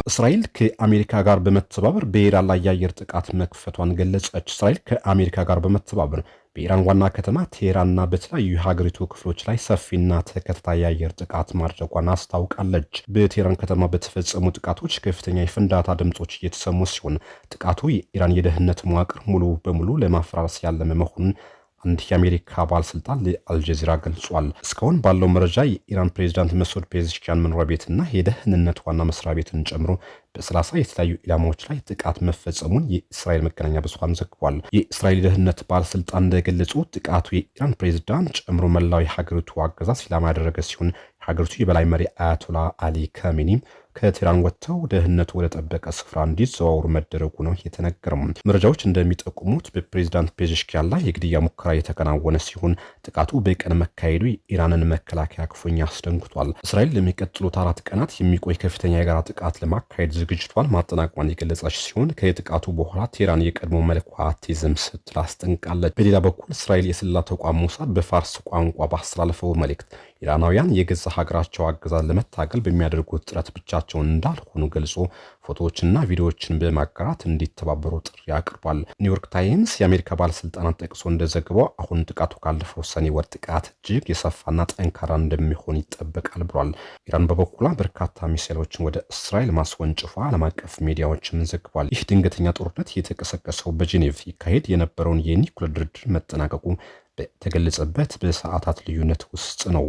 እስራኤል ከአሜሪካ ጋር በመተባበር በኢራን ላይ የአየር ጥቃት መክፈቷን ገለጸች። እስራኤል ከአሜሪካ ጋር በመተባበር በኢራን ዋና ከተማ ቴህራንና በተለያዩ የሀገሪቱ ክፍሎች ላይ ሰፊና ተከታታይ የአየር ጥቃት ማድረጓን አስታውቃለች። በቴህራን ከተማ በተፈጸሙ ጥቃቶች ከፍተኛ የፍንዳታ ድምጾች እየተሰሙ ሲሆን ጥቃቱ የኢራን የደህንነት መዋቅር ሙሉ በሙሉ ለማፈራረስ ያለመ መሆኑን አንድ የአሜሪካ ባለስልጣን ለአልጀዚራ ገልጿል። እስካሁን ባለው መረጃ የኢራን ፕሬዝዳንት መሱድ ፔዜሽኪያን መኖሪያ ቤትና የደህንነት ዋና መስሪያ ቤትን ጨምሮ በ30 የተለያዩ ኢላማዎች ላይ ጥቃት መፈጸሙን የእስራኤል መገናኛ ብዙሃን ዘግቧል። የእስራኤል ደህንነት ባለስልጣን እንደገለጹት ጥቃቱ የኢራን ፕሬዝዳንት ጨምሮ መላው የሀገሪቱ አገዛዝ ኢላማ ያደረገ ሲሆን የሀገሪቱ የበላይ መሪ አያቶላ አሊ ካሜኒም ከቴህራን ወጥተው ደህንነቱ ወደ ጠበቀ ስፍራ እንዲዘዋወሩ መደረጉ ነው የተነገረው። መረጃዎች እንደሚጠቁሙት በፕሬዝዳንት ፔዜሽኪያን ላይ የግድያ ሙከራ የተከናወነ ሲሆን ጥቃቱ በቀን መካሄዱ የኢራንን መከላከያ ክፉኛ አስደንግጧል። እስራኤል ለሚቀጥሉት 4 ቀናት የሚቆይ ከፍተኛ የጋራ ጥቃት ለማካሄድ ዝግጅቷን ማጠናቀቋን የገለጸች ሲሆን ከጥቃቱ በኋላ ቴህራን የቀድሞ መልኳ አትይዝም ስትል አስጠንቅቃለች። በሌላ በኩል እስራኤል የስለላ ተቋም ሞሳድ በፋርስ ቋንቋ ባስተላለፈው መልእክት ኢራናውያን የገዛ ሀገራቸው አገዛዝ ለመታገል በሚያደርጉት ጥረት ብቻቸውን እንዳልሆኑ ገልጾ ፎቶዎችና ቪዲዮዎችን በማጋራት እንዲተባበሩ ጥሪ አቅርቧል። ኒውዮርክ ታይምስ የአሜሪካ ባለስልጣናት ጠቅሶ እንደዘግበው አሁን ጥቃቱ ካለፈው ሰኔ ወር ጥቃት እጅግ የሰፋና ጠንካራ እንደሚሆን ይጠበቃል ብሏል። ኢራን በበኩሏ በርካታ ሚሳኤሎችን ወደ እስራኤል ማስወንጭፏ ዓለም አቀፍ ሚዲያዎችም ዘግቧል። ይህ ድንገተኛ ጦርነት የተቀሰቀሰው በጄኔቭ ይካሄድ የነበረውን የኒውክሌር ድርድር መጠናቀቁ በተገለጸበት በሰዓታት ልዩነት ውስጥ ነው።